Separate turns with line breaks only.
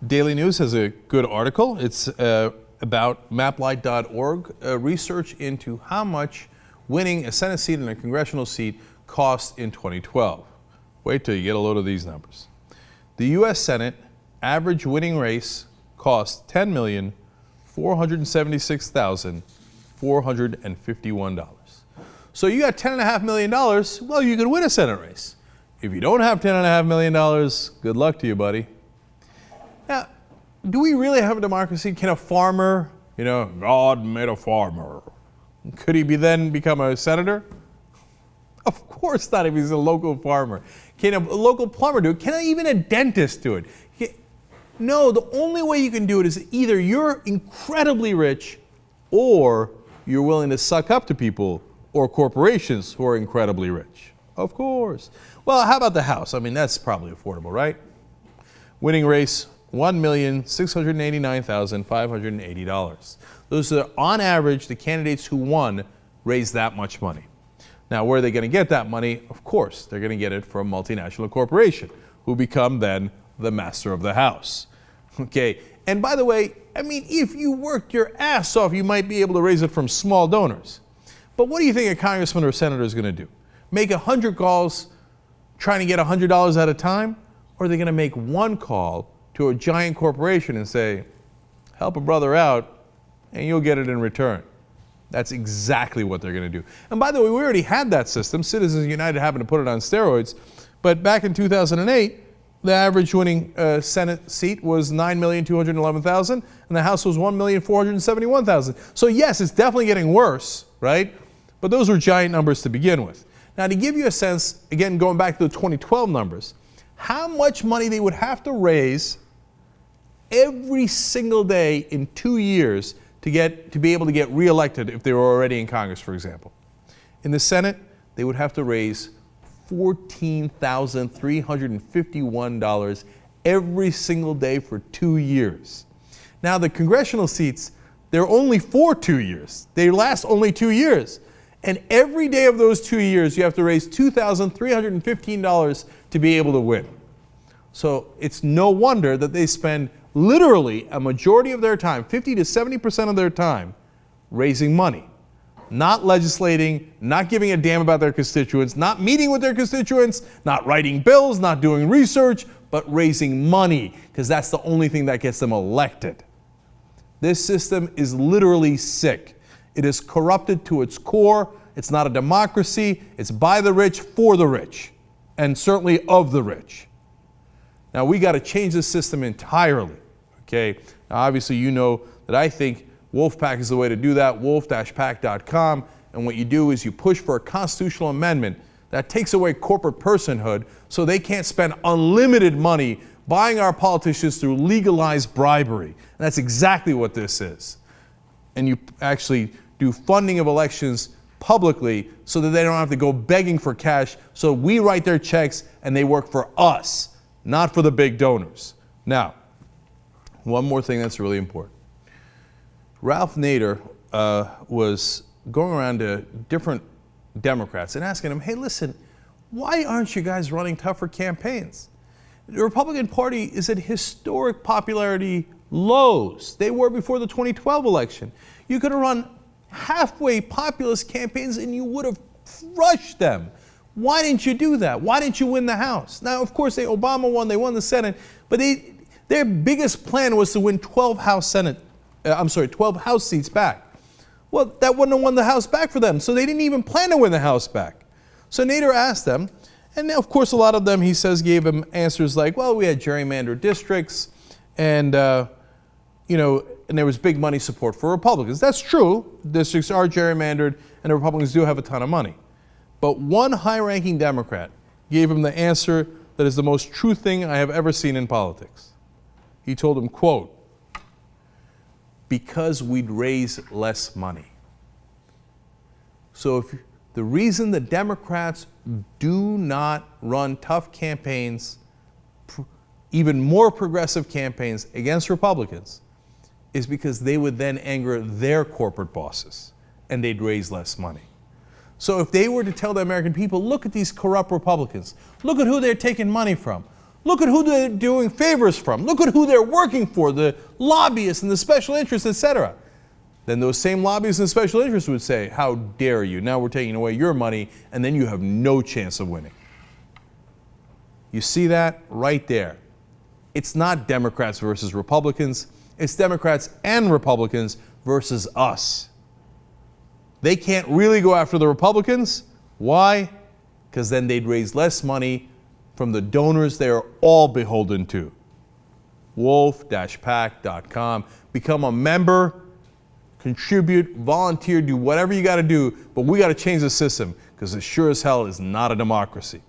Daily News has a good article. It's about maplight.org, research into how much winning a Senate seat and a congressional seat cost in 2012. Wait till you get a load of these numbers. The U.S. Senate average winning race cost $10,476,451. So you got $10.5 million, well, you could win a Senate race. If you don't have $10.5 million, good luck to you, buddy. Now, do we really have a democracy? Can a farmer, God made a farmer. Could he then become a senator? Of course not if he's a local farmer. Can a local plumber do it? Can even a dentist do it? No, the only way you can do it is either you're incredibly rich or you're willing to suck up to people or corporations who are incredibly rich. Of course. Well, how about the House? I mean, that's probably affordable, right? Winning race, $1,689,580. Those are, on average, the candidates who won raised that much money. Now, where are they going to get that money? Of course, they're going to get it from a multinational corporation, who become then the master of the House. Okay, and by the way, I mean, if you worked your ass off, you might be able to raise it from small donors. But what do you think a congressman or a senator is going to do? Make 100 calls trying to get $100 at a time? Or are they going to make one call to a giant corporation and say, help a brother out, and you'll get it in return? That's exactly what they're going to do. And by the way, we already had that system. Citizens United happened to put it on steroids. But back in 2008, the average winning Senate seat was $9,211,000, and the House was $1,471,000. So yes, it's definitely getting worse, right? But those were giant numbers to begin with. Now, to give you a sense, again, going back to the 2012 numbers, how much money they would have to raise every single day in 2 years to be able to get reelected if they were already in Congress, for example. In the Senate, they would have to raise $14,351 every single day for 2 years. Now, the congressional seats, they're only for 2 years. They last only 2 years. And every day of those 2 years, you have to raise $2,315 to be able to win. So it's no wonder that they spend literally a majority of their time, 50 to 70% of their time, raising money. Not legislating, not giving a damn about their constituents, not meeting with their constituents, not writing bills, not doing research, but raising money, because that's the only thing that gets them elected. This system is literally sick. It is corrupted to its core. It's not a democracy. It's by the rich, for the rich, and certainly of the rich. Now, we got to change this system entirely, okay? Now, obviously, you know that I think wolf-pac is the way to do that, wolf-pac.com, and what you do is you push for a constitutional amendment that takes away corporate personhood so they can't spend unlimited money buying our politicians through legalized bribery. And that's exactly what this is. And you actually do funding of elections publicly so that they don't have to go begging for cash, so we write their checks and they work for us, not for the big donors. Now, one more thing that's really important. Ralph Nader was going around to different Democrats and asking them, hey, listen, why aren't you guys running tougher campaigns? The Republican Party is at historic popularity lows. They were before the 2012 election. You could have run halfway populist campaigns and you would have crushed them. Why didn't you do that? Why didn't you win the House? Now, of course, Obama won, they won the Senate, but their biggest plan was to win 12 House seats back. Well, that wouldn't have won the House back for them, so they didn't even plan to win the House back. So Nader asked them, and of course a lot of them, he says, gave him answers like, well, we had gerrymandered districts, and and there was big money support for Republicans. That's true. Districts are gerrymandered, and the Republicans do have a ton of money. But one high-ranking Democrat gave him the answer that is the most true thing I have ever seen in politics. He told him, quote, because we'd raise less money. So if the reason the Democrats do not run tough campaigns, even more progressive campaigns against Republicans, is because they would then anger their corporate bosses and they'd raise less money. So if they were to tell the American people, look at these corrupt Republicans, look at who they're taking money from, Look at who they're doing favors from. Look at who they're working for, the lobbyists and the special interests, etc. Then those same lobbyists and special interests would say, how dare you? Now we're taking away your money, and then you have no chance of winning. You see that right there. It's not Democrats versus Republicans. It's Democrats and Republicans versus us. They can't really go after the Republicans. Why? Because then they'd raise less money from the donors they are all beholden to. wolf-pac.com. Become a member, contribute, volunteer, do whatever you got to do, but we got to change the system because it sure as hell is not a democracy.